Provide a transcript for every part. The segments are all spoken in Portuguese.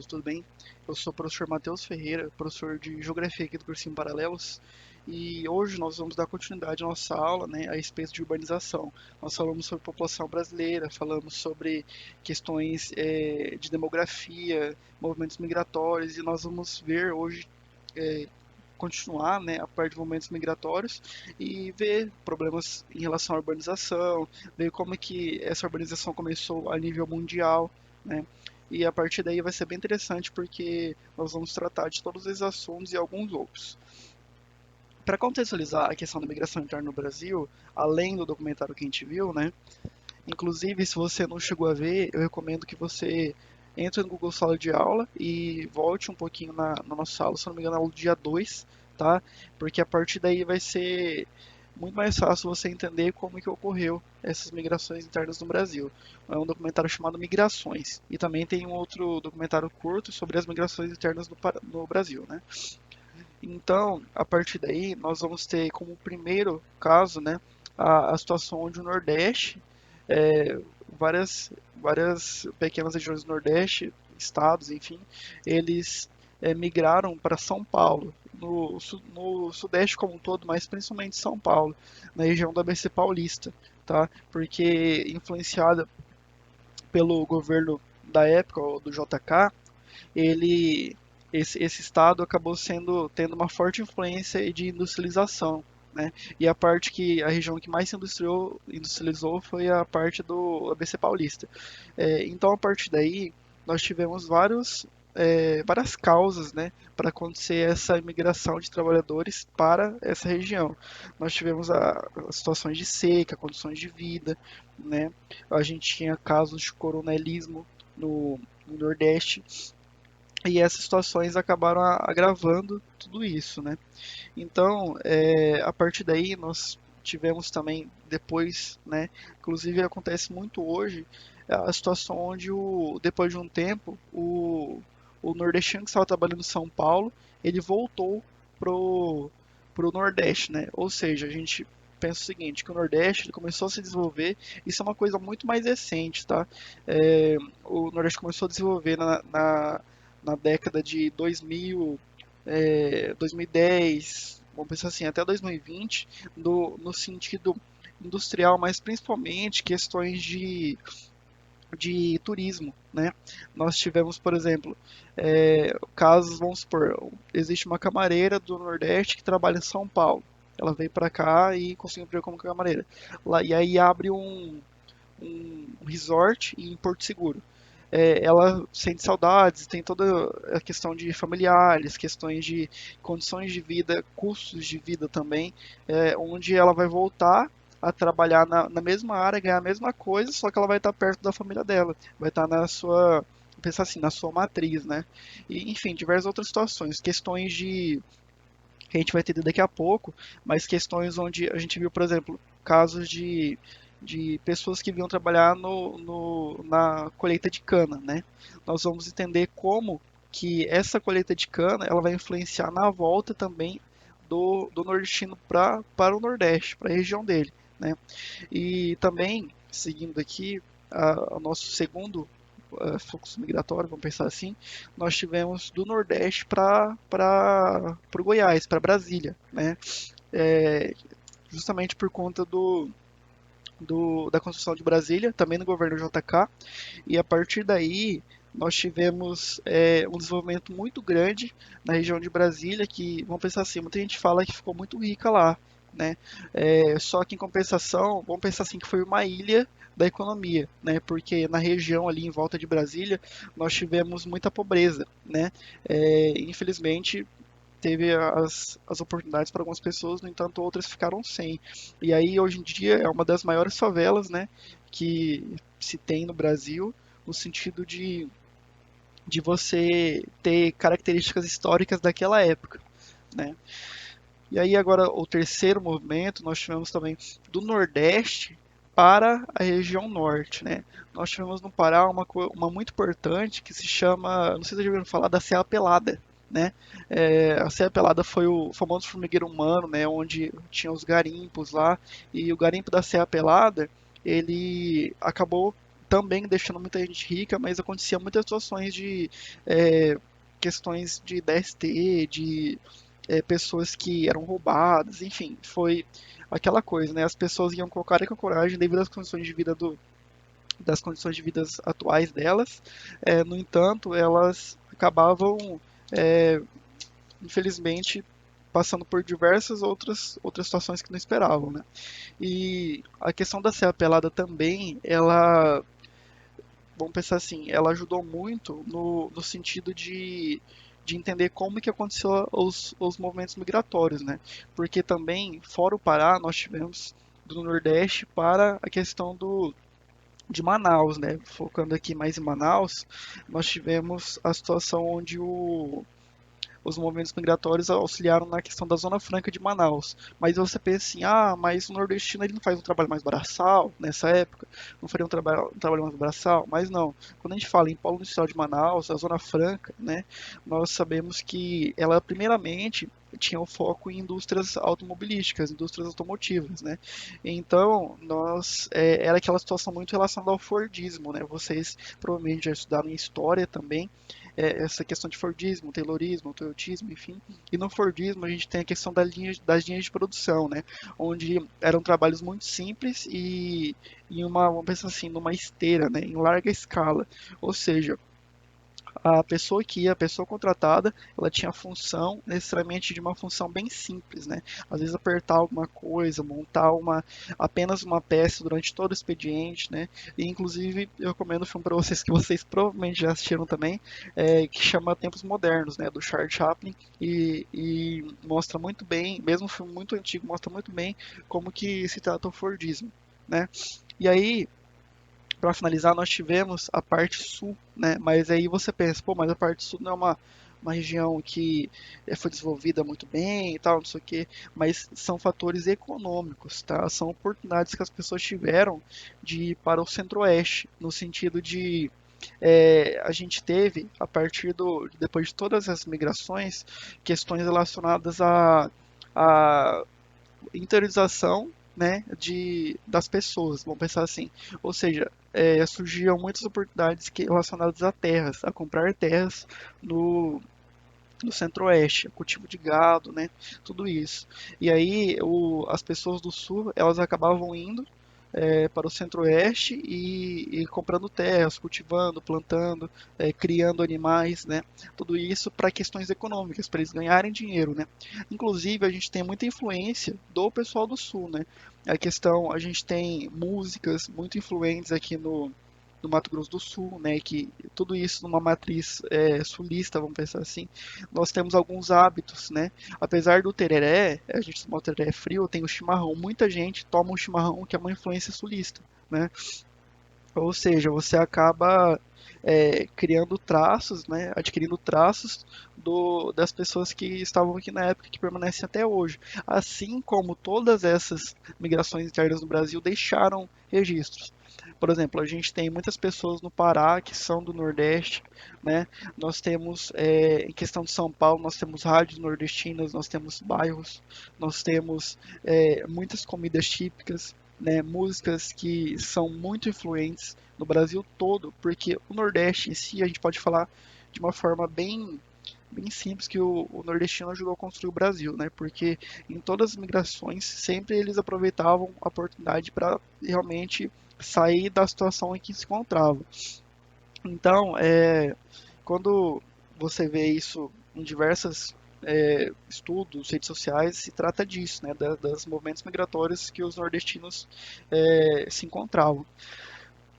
todos, tudo bem? Eu sou o professor Matheus Ferreira, professor de Geografia aqui do Cursinho Paralelos, e hoje nós vamos dar continuidade à nossa aula, né, a respeito de urbanização. Nós falamos sobre população brasileira, falamos sobre questões de demografia, movimentos migratórios, e nós vamos ver hoje eh, continuar, né, a parte de movimentos migratórios e ver problemas em relação à urbanização, ver como é que essa urbanização começou a nível mundial, né? E a partir daí vai ser bem interessante porque nós vamos tratar de todos esses assuntos e alguns outros. Para contextualizar a questão da migração interna no Brasil, além do documentário que a gente viu, né? Inclusive, se você não chegou a ver, eu recomendo que você entre no Google Sala de Aula e volte um pouquinho na nossa aula, se não me engano, é o dia 2, tá? Porque a partir daí vai ser muito mais fácil você entender como que ocorreu essas migrações internas no Brasil. É um documentário chamado Migrações. E também tem um outro documentário curto sobre as migrações internas no Brasil, né? Então, a partir daí, nós vamos ter como primeiro caso, né, a situação onde o Nordeste, é, várias pequenas regiões do Nordeste, estados, enfim, eles migraram para São Paulo, no Sudeste como um todo, mas principalmente São Paulo, na região do ABC Paulista, tá? Porque influenciada pelo governo da época, do JK, ele esse estado acabou tendo uma forte influência de industrialização, né? E a parte que a região que mais se industrializou foi a parte do ABC Paulista. Então a partir daí nós tivemos várias causas, né, para acontecer essa imigração de trabalhadores para essa região. Nós tivemos as situações de seca, condições de vida, né? A gente tinha casos de coronelismo no Nordeste, e essas situações acabaram agravando tudo isso, né? Então, a partir daí nós tivemos também depois, né? Inclusive acontece muito hoje a situação onde depois de um tempo o nordestino que estava trabalhando em São Paulo, ele voltou pro Nordeste, né? Ou seja, a gente pensa o seguinte, que o Nordeste ele começou a se desenvolver, isso é uma coisa muito mais recente, tá? O Nordeste começou a desenvolver na década de 2000, 2010, vamos pensar assim, até 2020, no sentido industrial, mas principalmente questões de turismo, né? Nós tivemos, por exemplo, casos, vamos supor, existe uma camareira do Nordeste que trabalha em São Paulo. Ela veio para cá e conseguiu emprego como camareira. Lá, e aí abre um resort em Porto Seguro. Ela sente saudades, tem toda a questão de familiares, questões de condições de vida, custos de vida também, onde ela vai voltar a trabalhar na mesma área, ganhar a mesma coisa, só que ela vai estar perto da família dela, vai estar na sua, pensar assim, na sua matriz, né? E, enfim, diversas outras situações, questões que a gente vai ter daqui a pouco, mas questões onde a gente viu, por exemplo, casos de pessoas que vinham trabalhar na colheita de cana, né? Nós vamos entender como que essa colheita de cana ela vai influenciar na volta também do nordestino para o Nordeste, para a região dele, né? E também, seguindo aqui, o nosso segundo fluxo migratório, vamos pensar assim, nós tivemos do Nordeste para o Goiás, para Brasília, né? É, justamente por conta da construção de Brasília, também no governo JK, e a partir daí nós tivemos um desenvolvimento muito grande na região de Brasília, que, vamos pensar assim, muita gente fala que ficou muito rica lá, né? Só que em compensação, vamos pensar assim, que foi uma ilha da economia, né? Porque na região ali em volta de Brasília nós tivemos muita pobreza, né? Infelizmente teve as oportunidades para algumas pessoas, no entanto outras ficaram sem. E aí hoje em dia é uma das maiores favelas, né, que se tem no Brasil, no sentido de você ter características históricas daquela época, né? E aí agora o terceiro movimento nós tivemos também do Nordeste para a região Norte, né? Nós tivemos no Pará uma muito importante que se chama, não sei se vocês já ouviram falar da Serra Pelada, né? A Serra Pelada foi o famoso formigueiro humano, né? Onde tinha os garimpos lá, e o garimpo da Serra Pelada ele acabou também deixando muita gente rica, mas acontecia muitas situações de é, questões de DST, de pessoas que eram roubadas, enfim, foi aquela coisa, né? As pessoas iam com a cara e com a coragem devido às condições de vida das condições de vida atuais delas. No entanto, elas acabavam, é, infelizmente, passando por diversas outras situações que não esperavam, né? E a questão da ser apelada também, ela, vamos pensar assim, ela ajudou muito no sentido de entender como que aconteceu os movimentos migratórios, né? Porque também, fora o Pará, nós tivemos do Nordeste para a questão de Manaus, né? Focando aqui mais em Manaus, nós tivemos a situação onde os movimentos migratórios auxiliaram na questão da Zona Franca de Manaus. Mas você pensa assim, mas o nordestino ele não faz um trabalho mais braçal nessa época? Não faria um trabalho mais braçal? Mas não. Quando a gente fala em Polo Industrial de Manaus, a Zona Franca, né, nós sabemos que ela primeiramente tinha o foco em indústrias automobilísticas, indústrias automotivas, né? Então, era aquela situação muito relacionada ao Fordismo, né? Vocês provavelmente já estudaram em história também, essa questão de Fordismo, Taylorismo, Toyotismo, enfim. E no Fordismo a gente tem a questão das linhas de produção, né? Onde eram trabalhos muito simples e em uma, vamos pensar assim, numa esteira, né? Em larga escala. Ou seja, a pessoa contratada, ela tinha a função necessariamente de uma função bem simples, né? Às vezes apertar alguma coisa, montar apenas uma peça durante todo o expediente, né? E inclusive eu recomendo um filme para vocês que vocês provavelmente já assistiram também, que chama Tempos Modernos, né? Do Charles Chaplin e mostra muito bem, mesmo um filme muito antigo, mostra muito bem como que se trata o Fordismo, né? E aí para finalizar, nós tivemos a parte sul, né? Mas aí você pensa, pô, mas a parte sul não é uma região que foi desenvolvida muito bem e tal, não sei o quê, mas são fatores econômicos, tá? São oportunidades que as pessoas tiveram de ir para o centro-oeste, no sentido de a gente teve, a partir depois de todas as migrações, questões relacionadas à interiorização, né, das pessoas, vamos pensar assim. Ou seja, surgiam muitas oportunidades relacionadas a terras, a comprar terras no, no centro-oeste, cultivo de gado, né, tudo isso. E aí as pessoas do sul, elas acabavam indo para o centro-oeste e comprando terras, cultivando, plantando, criando animais, né? Tudo isso para questões econômicas, para eles ganharem dinheiro, né? Inclusive, a gente tem muita influência do pessoal do sul, né? A gente tem músicas muito influentes aqui no Mato Grosso do Sul, né, que tudo isso numa matriz sulista, vamos pensar assim. Nós temos alguns hábitos, né, apesar do tereré, a gente toma o tereré frio, tem o chimarrão. Muita gente toma um chimarrão que é uma influência sulista, né? Ou seja, você acaba criando traços, né, adquirindo traços das pessoas que estavam aqui na época que permanecem até hoje. Assim como todas essas migrações internas no Brasil deixaram registros. Por exemplo, a gente tem muitas pessoas no Pará que são do Nordeste, né? Nós temos, em questão de São Paulo, nós temos rádios nordestinas, nós temos bairros, nós temos muitas comidas típicas, né, músicas que são muito influentes no Brasil todo, porque o Nordeste em si a gente pode falar de uma forma bem simples que o nordestino ajudou a construir o Brasil, né? Porque em todas as migrações sempre eles aproveitavam a oportunidade para realmente sair da situação em que se encontravam. Então, quando você vê isso em diversas estudos, redes sociais, se trata disso, né, das movimentos migratórios que os nordestinos se encontravam.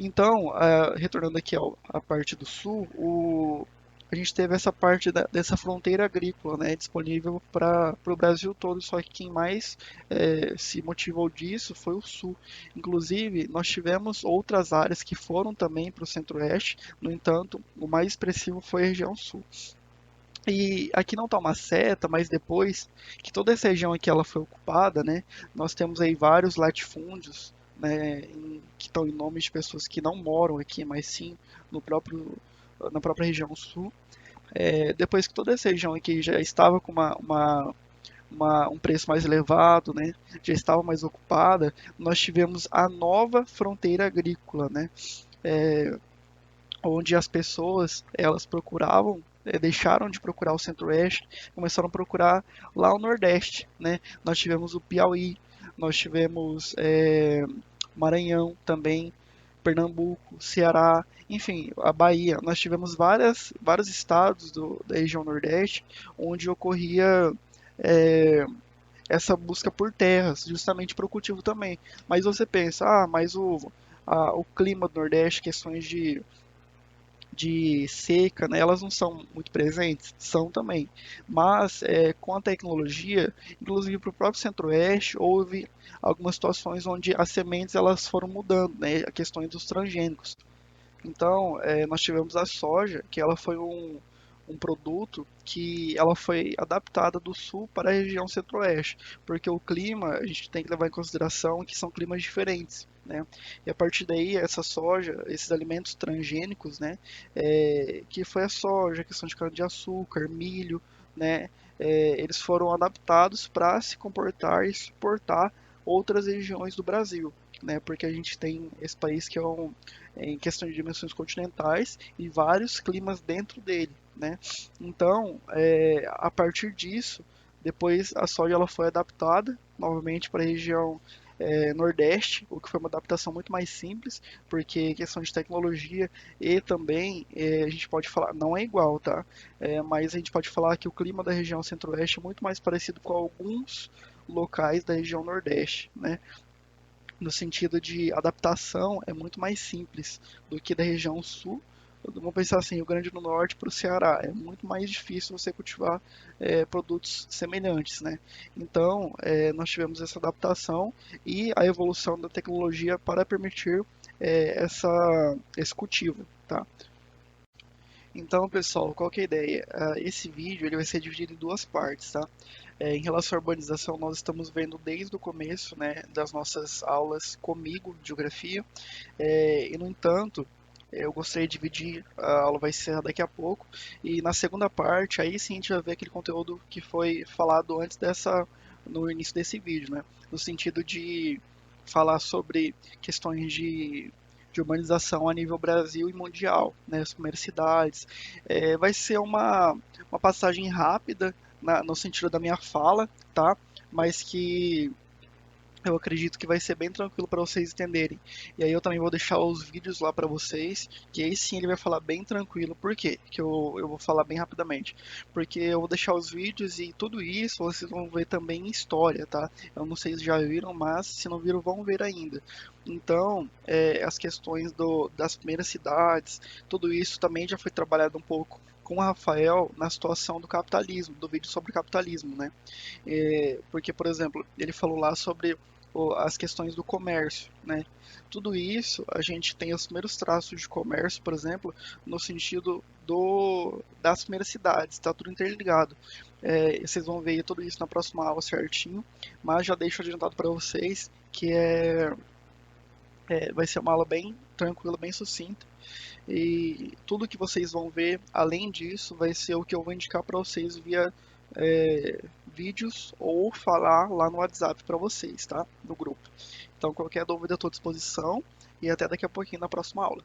Então, retornando aqui à parte do sul, a gente teve essa parte dessa fronteira agrícola, né, disponível para o Brasil todo, só que quem mais se motivou disso foi o sul. Inclusive, nós tivemos outras áreas que foram também para o centro-oeste, no entanto, o mais expressivo foi a região sul. E aqui não está uma seta, mas depois que toda essa região aqui ela foi ocupada, né, nós temos aí vários latifúndios, né, que estão em nome de pessoas que não moram aqui, mas sim na própria região sul. Depois que toda essa região aqui já estava com um preço mais elevado, né, já estava mais ocupada, nós tivemos a nova fronteira agrícola, né, onde as pessoas elas procuravam, deixaram de procurar o Centro-Oeste, começaram a procurar lá o Nordeste, né? Nós tivemos o Piauí, nós tivemos Maranhão também, Pernambuco, Ceará, enfim, a Bahia. Nós tivemos vários estados da região Nordeste onde ocorria é, essa busca por terras, justamente para o cultivo também. Mas você pensa, mas o clima do Nordeste, questões de seca, né, elas não são muito presentes? São também. Mas com a tecnologia, inclusive para o próprio Centro-Oeste, houve algumas situações onde as sementes elas foram mudando, né, a questões dos transgênicos. Então, nós tivemos a soja, que ela foi um produto que ela foi adaptada do sul para a região centro-oeste, porque o clima a gente tem que levar em consideração que são climas diferentes, né? E a partir daí essa soja, esses alimentos transgênicos, né, que foi a soja, a questão de cana-de-açúcar, milho, né, eles foram adaptados para se comportar e suportar outras regiões do Brasil, né? Porque a gente tem esse país que em questão de dimensões continentais e vários climas dentro dele, né? Então, a partir disso, depois a soja ela foi adaptada novamente para a região Nordeste, o que foi uma adaptação muito mais simples, porque questão de tecnologia e também a gente pode falar, não é igual, tá? Mas a gente pode falar que o clima da região Centro-Oeste é muito mais parecido com alguns locais da região Nordeste, né? No sentido de adaptação é muito mais simples do que da região sul. Vamos pensar assim, Rio Grande do Norte para o Ceará, é muito mais difícil você cultivar produtos semelhantes, né? Então, nós tivemos essa adaptação e a evolução da tecnologia para permitir esse cultivo, tá? Então, pessoal, qual que é a ideia? Esse vídeo ele vai ser dividido em duas partes, tá? Em relação à urbanização, nós estamos vendo desde o começo, né, das nossas aulas comigo, de geografia, e no entanto, eu gostaria de dividir, a aula vai ser daqui a pouco, e na segunda parte, aí sim a gente vai ver aquele conteúdo que foi falado antes no início desse vídeo, né? No sentido de falar sobre questões de urbanização a nível Brasil e mundial, né? As primeiras cidades. Vai ser uma passagem rápida no sentido da minha fala, tá? Mas que eu acredito que vai ser bem tranquilo para vocês entenderem. E aí eu também vou deixar os vídeos lá para vocês, que aí sim ele vai falar bem tranquilo. Por quê? Que eu vou falar bem rapidamente. Porque eu vou deixar os vídeos e tudo isso vocês vão ver também em história, tá? Eu não sei se já viram, mas se não viram, vão ver ainda. Então, as questões das primeiras cidades, tudo isso também já foi trabalhado um pouco com o Rafael na situação do capitalismo, do vídeo sobre capitalismo, né? Porque, por exemplo, ele falou lá sobre as questões do comércio, né? Tudo isso a gente tem os primeiros traços de comércio, por exemplo, no sentido das primeiras cidades, está tudo interligado. Vocês vão ver tudo isso na próxima aula certinho, mas já deixo adiantado para vocês que vai ser uma aula bem tranquila, bem sucinta. E tudo que vocês vão ver, além disso, vai ser o que eu vou indicar para vocês via vídeos ou falar lá no WhatsApp para vocês, tá? No grupo. Então, qualquer dúvida, eu estou à disposição e até daqui a pouquinho na próxima aula.